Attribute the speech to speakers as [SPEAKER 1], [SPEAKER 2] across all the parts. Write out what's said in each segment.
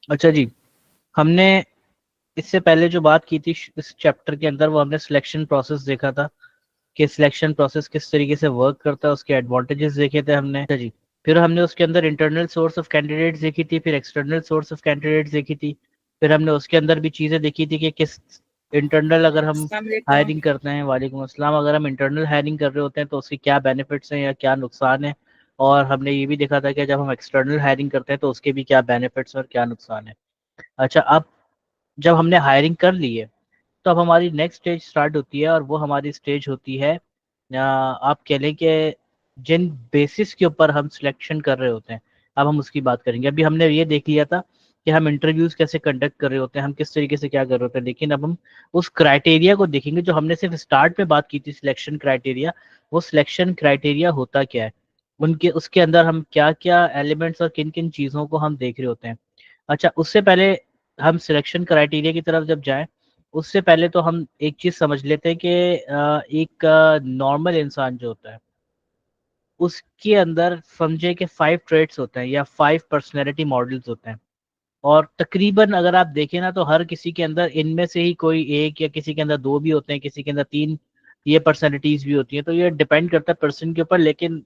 [SPEAKER 1] अच्छा जी, हमने इससे पहले जो बात की थी इस चैप्टर के अंदर, वो हमने सिलेक्शन प्रोसेस देखा था कि सिलेक्शन प्रोसेस किस तरीके से वर्क करता है, उसके एडवांटेजेस देखे थे हमने। अच्छा जी, फिर हमने उसके अंदर इंटरनल सोर्स ऑफ कैंडिडेट्स देखी थी, फिर एक्सटर्नल सोर्स ऑफ कैंडिडेट्स देखी थी। फिर हमने उसके अंदर भी चीज़ें देखी थी कि किस इंटरनल, अगर हम
[SPEAKER 2] अस्सलाम वालेकुम।
[SPEAKER 1] हायरिंग करते हैं, वालेकुम अस्सलाम, अगर हम इंटरनल हायरिंग कर रहे होते हैं तो उसके क्या बेनिफिट्स हैं या क्या नुकसान है। और हमने ये भी देखा था कि जब हम एक्सटर्नल हायरिंग करते हैं तो उसके भी क्या बेनिफिट्स और क्या नुकसान है। अच्छा, अब जब हमने हायरिंग कर ली है तो अब हमारी नेक्स्ट स्टेज स्टार्ट होती है, और वो हमारी स्टेज होती है, आप कह लें कि जिन बेसिस के ऊपर हम सिलेक्शन कर रहे होते हैं, अब हम उसकी बात करेंगे। अभी हमने ये देख लिया था कि हम इंटरव्यूज कैसे कंडक्ट कर रहे होते हैं, हम किस तरीके से क्या कर रहे होते हैं, लेकिन अब हम उस क्राइटेरिया को देखेंगे जो हमने सिर्फ स्टार्ट में बात की थी, सिलेक्शन क्राइटेरिया। वो सिलेक्शन क्राइटेरिया होता क्या है, उनके उसके अंदर हम क्या क्या एलिमेंट्स और किन किन चीज़ों को हम देख रहे होते हैं। अच्छा, उससे पहले हम सिलेक्शन क्राइटेरिया की तरफ जब जाएं, उससे पहले तो हम एक चीज समझ लेते हैं कि एक नॉर्मल इंसान जो होता है, उसके अंदर समझे कि 5 ट्रेट्स होते हैं या 5 पर्सनैलिटी मॉडल्स होते हैं। और तकरीबन अगर आप देखें ना, तो हर किसी के अंदर इनमें से ही कोई एक, या किसी के अंदर दो भी होते हैं, किसी के अंदर तीन ये पर्सनैलिटीज भी होती हैं। तो ये डिपेंड करता है पर्सन के ऊपर, लेकिन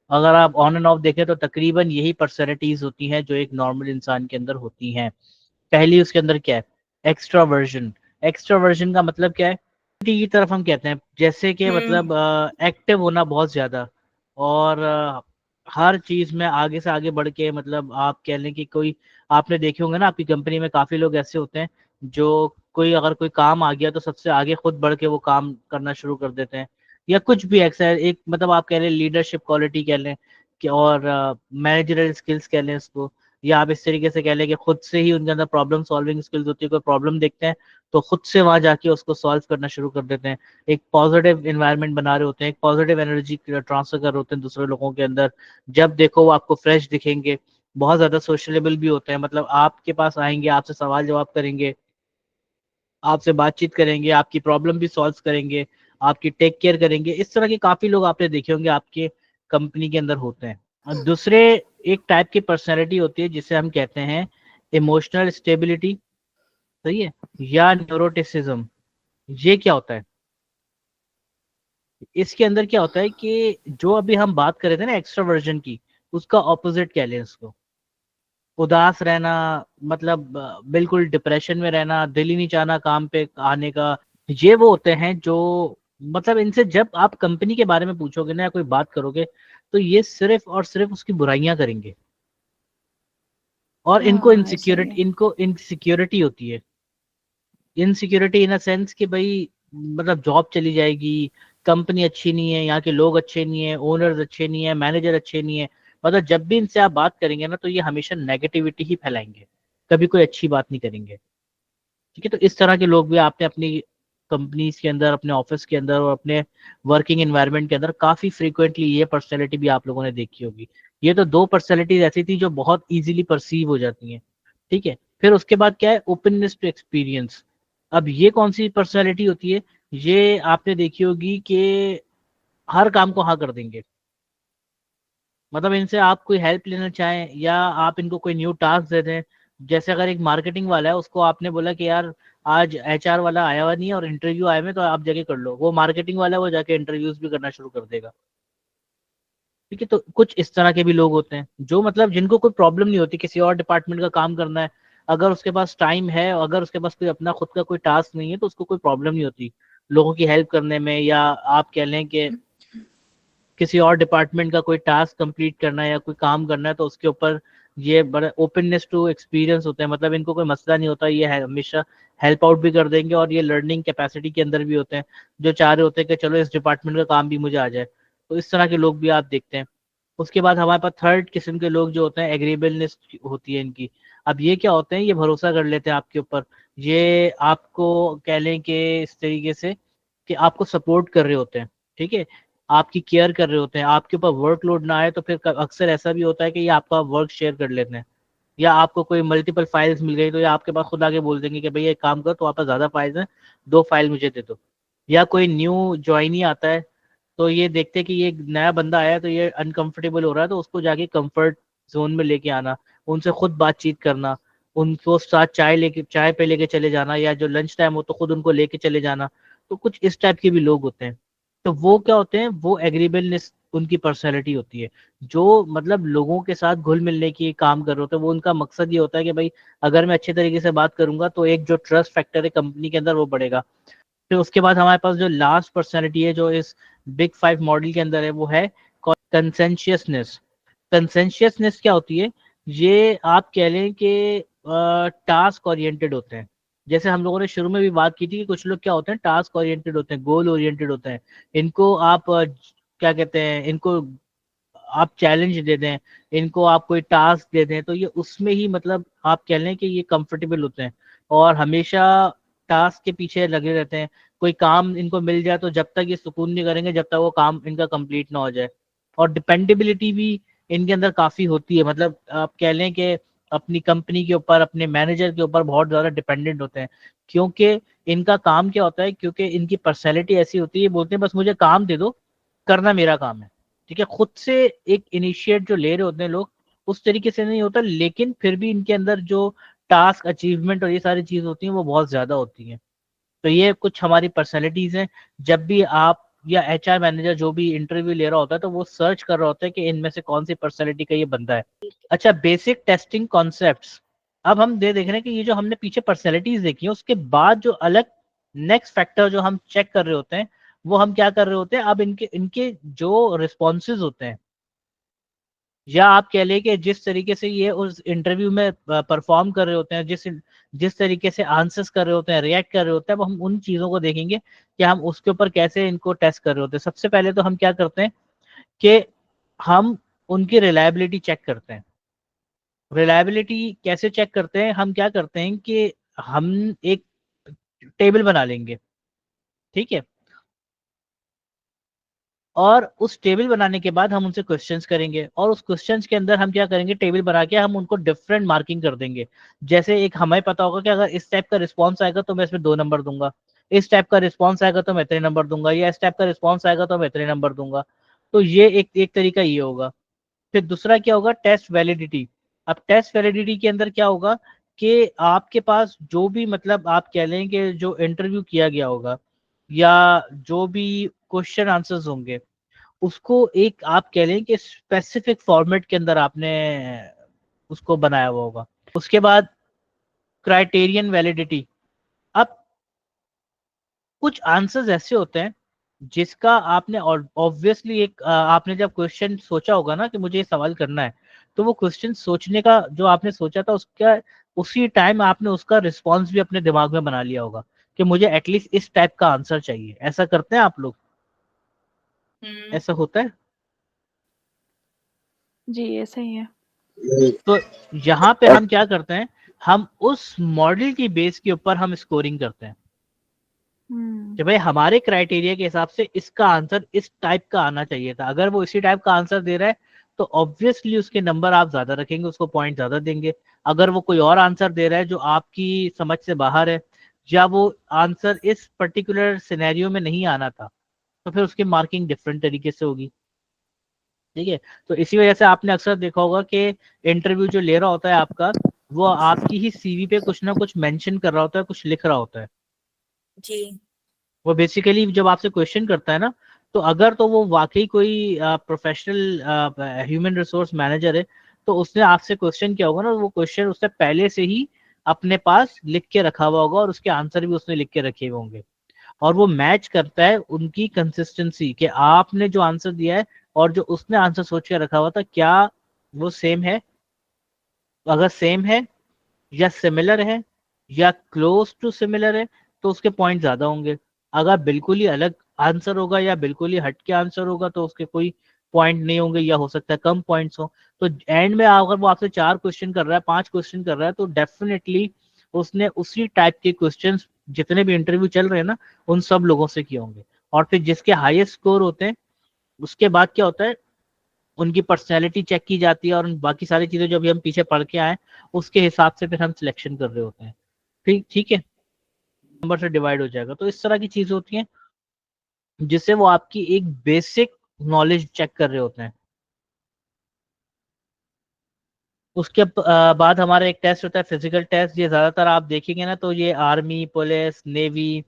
[SPEAKER 1] अगर आप ऑन एंड ऑफ देखें तो तकरीबन यही पर्सनैलिटीज होती हैं जो एक नॉर्मल इंसान के अंदर होती हैं। पहली उसके अंदर क्या है, एक्स्ट्रावर्जन। एक्स्ट्रावर्जन का मतलब क्या है, की तरफ हम कहते हैं, जैसे कि
[SPEAKER 2] हम्म।
[SPEAKER 1] मतलब एक्टिव होना बहुत ज्यादा, और हर चीज में आगे से आगे बढ़ के, मतलब आप कह लें कि कोई, आपने देखे होंगे ना, आपकी कंपनी में काफी लोग ऐसे होते हैं जो कोई अगर कोई काम आ गया तो सबसे आगे खुद बढ़ के वो काम करना शुरू कर देते हैं, या कुछ भी ऐसा है, एक मतलब आप कह लें लीडरशिप क्वालिटी कह लें कि, और मैनेजरल स्किल्स कह लें इसको, या आप इस तरीके से कह लें कि खुद से ही उनके अंदर प्रॉब्लम सॉल्विंग स्किल्स होती है। कोई प्रॉब्लम देखते हैं तो खुद से वहां जाके उसको सॉल्व करना शुरू कर देते हैं। एक पॉजिटिव इन्वायरमेंट बना रहे होते हैं, एक पॉजिटिव एनर्जी ट्रांसफर कर रहे होते हैं दूसरे लोगों के अंदर। जब देखो वो आपको फ्रेश दिखेंगे, बहुत ज्यादा सोशलेबल भी होते हैं, मतलब आपके पास आएंगे, आपसे सवाल जवाब करेंगे, आपसे बातचीत करेंगे, आपकी प्रॉब्लम भी सॉल्व करेंगे, आपकी टेक केयर करेंगे। इस तरह के काफी लोग आपने देखे होंगे आपके कंपनी के अंदर होते हैं। और दूसरे एक टाइप की पर्सनैलिटी होती है जिसे हम कहते हैं इमोशनल स्टेबिलिटी, सही है, या न्यूरोटिसिज्म। ये क्या होता है, इसके अंदर क्या होता है कि जो अभी हम बात कर रहे थे ना एक्स्ट्रावर्जन की, उसका ऑपोजिट कह लें इसको, उदास रहना, मतलब बिल्कुल डिप्रेशन में रहना, दिल ही नहीं चाहना काम पे आने का। ये वो होते हैं जो, मतलब इनसे जब आप कंपनी के बारे में पूछोगे ना या कोई बात करोगे, तो ये सिर्फ और सिर्फ उसकी बुराइयां करेंगे। और
[SPEAKER 2] हाँ, ऐसा ही है।
[SPEAKER 1] इनको इनसिक्योरिटी होती है। इनसिक्योरिटी इन अ सेंस कि भाई, मतलब जॉब चली जाएगी, कंपनी अच्छी नहीं है, यहाँ के लोग अच्छे नहीं है, ओनर्स अच्छे नहीं है, मैनेजर अच्छे नहीं है। मतलब जब भी इनसे आप बात करेंगे ना, तो ये हमेशा नेगेटिविटी ही फैलाएंगे, कभी कोई अच्छी बात नहीं करेंगे। ठीक है, तो इस तरह के लोग भी आपने अपनी कंपनीज के अंदर, अपने ऑफिस के अंदर और अपने वर्किंग एनवायरनमेंट के अंदर काफी फ्रीक्वेंटली ये पर्सनैलिटी भी आप लोगों ने देखी होगी। ये तो दो पर्सनैलिटीज ऐसी थी जो बहुत इजीली परसीव हो जाती हैं। ठीक है, फिर उसके बाद क्या है, ओपननेस टू एक्सपीरियंस। अब ये कौन सी पर्सनैलिटी होती है, ये आपने देखी होगी कि हर काम को हाँ कर देंगे। मतलब इनसे आप कोई हेल्प लेना चाहें या आप इनको कोई न्यू टास्क दे दें, जैसे अगर एक मार्केटिंग वाला है, उसको आपने बोला कि यार आज एचआर वाला आया हुआ नहीं है और इंटरव्यू आए हुए हैं, तो आप जाके कर लो, वो मार्केटिंग वाला है, वो जाके इंटरव्यूज भी करना शुरू कर देगा। ठीक है, तो कुछ इस तरह के भी लोग होते हैं जो, मतलब जिनको कोई प्रॉब्लम नहीं होती किसी और डिपार्टमेंट का काम करना है, अगर उसके पास टाइम है, अगर उसके पास कोई अपना खुद का कोई टास्क नहीं है, तो उसको कोई प्रॉब्लम नहीं होती लोगों की हेल्प करने में, या आप कह लें कि किसी और डिपार्टमेंट का कोई टास्क कंप्लीट करना है या कोई काम करना है, तो उसके ऊपर ये बड़ा ओपननेस टू एक्सपीरियंस होते हैं। मतलब इनको कोई मसला नहीं होता, ये है हमेशा हेल्प आउट भी कर देंगे, और ये लर्निंग कैपेसिटी के अंदर भी होते हैं, जो चाह रहे होते हैं कि चलो इस डिपार्टमेंट का काम भी मुझे आ जाए। तो इस तरह के लोग भी आप देखते हैं। उसके बाद हमारे पास थर्ड किस्म के लोग जो होते हैं, एग्रीबलनेस होती है इनकी। अब ये क्या होते हैं, ये भरोसा कर लेते हैं आपके ऊपर, ये आपको कह लें कि इस तरीके से कि आपको सपोर्ट कर रहे होते हैं। ठीक है, आपकी केयर कर रहे होते हैं, आपके ऊपर वर्कलोड ना आए, तो फिर अक्सर ऐसा भी होता है कि ये आपका वर्क शेयर कर लेते हैं। या आपको कोई मल्टीपल फाइल्स मिल गई तो ये आपके पास खुद आके बोल देंगे कि भैया एक काम करो, तो पास ज्यादा फाइल्स हैं, 2 फाइल मुझे दे दो। या कोई न्यू ज्वाइनी आता है, तो ये देखते हैं कि ये नया बंदा आया है, तो ये अनकंफर्टेबल हो रहा है, तो उसको जाके कंफर्ट जोन में लेके आना, उनसे खुद बातचीत करना, उनको साथ चाय पे लेके चले जाना, या जो लंच टाइम हो तो खुद उनको लेके चले जाना। तो कुछ इस टाइप के भी लोग होते हैं। तो वो क्या होते हैं, वो एग्रीबलनेस उनकी पर्सनैलिटी होती है, जो मतलब लोगों के साथ घुल मिलने की काम कर रहे होते हैं। वो उनका मकसद ये होता है कि भाई अगर मैं अच्छे तरीके से बात करूंगा तो एक जो ट्रस्ट फैक्टर है कंपनी के अंदर वो बढ़ेगा। फिर उसके बाद हमारे पास जो लास्ट पर्सनैलिटी है जो इस बिग 5 मॉडल के अंदर है, वो है कंसेंशियसनेस। कंसेंशियसनेस क्या होती है, ये आप कह लें कि टास्क ओरिएंटेड होते हैं। जैसे हम लोगों ने शुरू में भी बात की थी कि कुछ लोग क्या होते हैं, टास्क ओरिएंटेड होते हैं, गोल ओरिएंटेड होते हैं। इनको आप क्या कहते हैं, इनको आप चैलेंज दे दें, इनको आप कोई टास्क दे दें, तो ये उसमें ही मतलब आप कह लें कि ये कंफर्टेबल होते हैं और हमेशा टास्क के पीछे लगे रहते हैं। कोई काम इनको मिल जाए तो जब तक ये सुकून नहीं करेंगे जब तक वो काम इनका कंप्लीट ना हो जाए। और डिपेंडेबिलिटी भी इनके अंदर काफी होती है, मतलब आप कह लें कि अपनी कंपनी के ऊपर, अपने मैनेजर के ऊपर बहुत ज्यादा डिपेंडेंट होते हैं। क्योंकि इनका काम क्या होता है, क्योंकि इनकी पर्सनैलिटी ऐसी होती है, बोलते हैं बस मुझे काम दे दो, करना मेरा काम है। ठीक है, खुद से एक इनिशिएट जो ले रहे होते हैं लोग, उस तरीके से नहीं होता, लेकिन फिर भी इनके अंदर जो टास्क अचीवमेंट और ये सारी चीज होती हैं वो बहुत ज्यादा होती हैं। तो ये कुछ हमारी पर्सनैलिटीज हैं। जब भी आप या एचआर मैनेजर जो भी इंटरव्यू ले रहा होता है तो वो सर्च कर रहा होता है कि इनमें से कौन सी पर्सनैलिटी का ये बंदा है। अच्छा, बेसिक टेस्टिंग कॉन्सेप्ट्स। अब हम देख रहे हैं कि ये जो हमने पीछे पर्सनैलिटीज देखी है, उसके बाद जो अलग नेक्स्ट फैक्टर जो हम चेक कर रहे होते हैं, वो हम क्या कर रहे होते हैं, अब इनके इनके जो रिस्पॉन्सेज होते हैं, या आप कह लें कि जिस तरीके से ये उस इंटरव्यू में परफॉर्म कर रहे होते हैं, जिस जिस तरीके से आंसर्स कर रहे होते हैं, रिएक्ट कर रहे होते हैं, अब हम उन चीजों को देखेंगे कि हम उसके ऊपर कैसे इनको टेस्ट कर रहे होते हैं। सबसे पहले तो हम क्या करते हैं कि हम उनकी रिलायबिलिटी चेक करते हैं। रिलायबिलिटी कैसे चेक करते हैं, हम क्या करते हैं कि हम एक टेबल बना लेंगे। ठीक है, और उस टेबल बनाने के बाद हम उनसे क्वेश्चंस करेंगे, और उस क्वेश्चंस के अंदर हम क्या करेंगे, टेबल बना के हम उनको डिफरेंट मार्किंग कर देंगे। जैसे एक हमें पता होगा कि अगर इस टाइप का रिस्पॉन्स आएगा तो मैं इसमें 2 नंबर दूंगा, इस टाइप का रिस्पॉन्स आएगा तो मैं इतने नंबर दूंगा, या इस टाइप का रिस्पॉन्स आएगा तो मैं इतने नंबर दूंगा। तो ये एक एक तरीका ये होगा। फिर दूसरा क्या होगा, टेस्ट वैलिडिटी। अब टेस्ट वैलिडिटी के अंदर क्या होगा कि आपके पास जो भी मतलब आप कह लें कि जो इंटरव्यू किया गया होगा, या जो भी क्वेश्चन आंसर्स होंगे, उसको एक आप कह लें कि स्पेसिफिक फॉर्मेट के अंदर आपने उसको बनाया हुआ होगा। उसके बाद क्राइटेरियन वैलिडिटी। अब कुछ आंसर्स ऐसे होते हैं जिसका आपने ऑब्वियसली एक आपने जब क्वेश्चन सोचा होगा ना कि मुझे ये सवाल करना है, तो वो क्वेश्चन सोचने का जो आपने सोचा था उसका उसी टाइम आपने उसका रिस्पॉन्स भी अपने दिमाग में बना लिया होगा कि मुझे एटलीस्ट इस टाइप का आंसर चाहिए। ऐसा करते हैं आप लोग?
[SPEAKER 2] हम्म।
[SPEAKER 1] ऐसा होता है?
[SPEAKER 2] जी ऐसा ही है।
[SPEAKER 1] तो यहाँ पे हम क्या करते हैं, हम उस मॉडल की बेस के ऊपर हम स्कोरिंग करते हैं
[SPEAKER 2] हम्म।
[SPEAKER 1] कि भाई हमारे क्राइटेरिया के हिसाब से इसका आंसर इस टाइप का आना चाहिए था। अगर वो इसी टाइप का आंसर दे रहा है तो ऑब्वियसली उसके नंबर आप ज्यादा रखेंगे, उसको पॉइंट ज्यादा देंगे। अगर वो कोई और आंसर दे रहा है जो आपकी समझ से बाहर है, या वो आंसर इस पर्टिकुलर सिनेरियो में नहीं आना था, तो फिर उसकी मार्किंग डिफरेंट तरीके से होगी। ठीक है, तो इसी वजह से आपने अक्सर देखा होगा कि इंटरव्यू जो ले रहा होता है आपका, वो आपकी ही सीवी पे कुछ ना कुछ मेंशन कर रहा होता है, कुछ लिख रहा होता है।
[SPEAKER 2] जी।
[SPEAKER 1] वो बेसिकली जब आपसे क्वेश्चन करता है ना, तो अगर तो वो वाकई कोई प्रोफेशनल ह्यूमन रिसोर्स मैनेजर है, तो उसने आपसे क्वेश्चन किया होगा ना, वो क्वेश्चन उसने पहले से ही अपने पास लिख के रखा हुआ होगा और उसके आंसर भी उसने लिख के रखे हुए होंगे। और वो मैच करता है उनकी कंसिस्टेंसी कि आपने जो आंसर दिया है और जो उसने आंसर सोच के रखा हुआ था, क्या वो सेम है। अगर सेम है, या सिमिलर है, या क्लोज टू सिमिलर है, तो उसके पॉइंट ज्यादा होंगे। अगर बिल्कुल ही अलग आंसर होगा या बिल्कुल ही हटके आंसर होगा तो उसके कोई पॉइंट नहीं होंगे, या हो सकता है कम पॉइंट्स हो। तो एंड में अगर वो आपसे 4 क्वेश्चन कर रहा है, 5 क्वेश्चन कर रहा है, तो डेफिनेटली उसने उसी टाइप के क्वेश्चन जितने भी इंटरव्यू चल रहे हैं ना, उन सब लोगों से किए होंगे। और फिर जिसके हाईएस्ट स्कोर होते हैं, उसके बाद क्या होता है, उनकी पर्सनैलिटी चेक की जाती है, और उन बाकी सारी चीजें जो भी हम पीछे पढ़ के आए उसके हिसाब से फिर हम सिलेक्शन कर रहे होते हैं। ठीक ठीक है, नंबर से डिवाइड हो जाएगा। तो इस तरह की चीजें होती हैं जिससे वो आपकी एक बेसिक नॉलेज चेक कर रहे होते हैं। उसके बाद हमारा एक टेस्ट होता है फिजिकल टेस्ट। ये ज्यादातर आप देखेंगे ना तो ये आर्मी, पुलिस, नेवी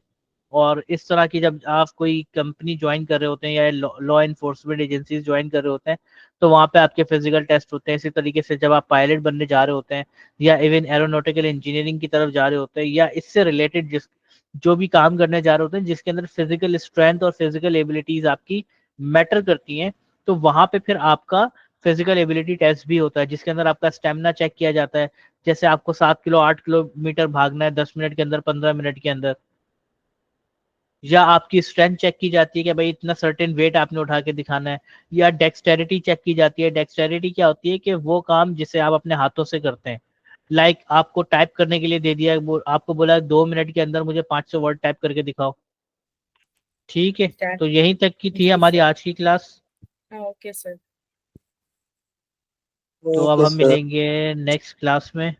[SPEAKER 1] और इस तरह की, जब आप कोई कंपनी ज्वाइन कर रहे होते हैं या लॉ इन्फोर्समेंट एजेंसीज ज्वाइन कर रहे होते हैं तो वहाँ पे आपके फिजिकल टेस्ट होते हैं। इसी तरीके से जब आप पायलट बनने जा रहे होते हैं या इवन एरोनॉटिकल इंजीनियरिंग की तरफ जा रहे होते हैं या इससे रिलेटेड जिस जो भी काम करने जा रहे होते हैं जिसके अंदर फिजिकल स्ट्रेंथ और फिजिकल एबिलिटीज आपकी मैटर करती हैं, तो वहां पे फिर आपका फिजिकल एबिलिटी टेस्ट भी होता है जिसके अंदर आपका स्टेमिना चेक किया जाता है। जैसे आपको 7 किलो 8 किलोमीटर भागना है 10 मिनट के अंदर, 15 मिनट के अंदर, या आपकी स्ट्रेंथ चेक की जाती है कि भाई इतना सर्टेन वेट आपने उठा के दिखाना है, या डेक्सटेरिटी चेक की जाती है। डेक्सटेरिटी क्या होती है कि वो काम जिसे आप अपने हाथों से करते हैं, लाइक आपको टाइप करने के लिए दे दिया, आपको बोला 2 मिनट के अंदर मुझे 500 वर्ड टाइप करके दिखाओ, ठीक है।
[SPEAKER 2] That-
[SPEAKER 1] तो यहीं तक की थी
[SPEAKER 2] जी
[SPEAKER 1] हमारी
[SPEAKER 2] सर।
[SPEAKER 1] आज की क्लास।
[SPEAKER 2] Okay sir.
[SPEAKER 1] तो अब
[SPEAKER 3] ओके
[SPEAKER 1] हम
[SPEAKER 3] सर।
[SPEAKER 1] मिलेंगे नेक्स्ट क्लास में।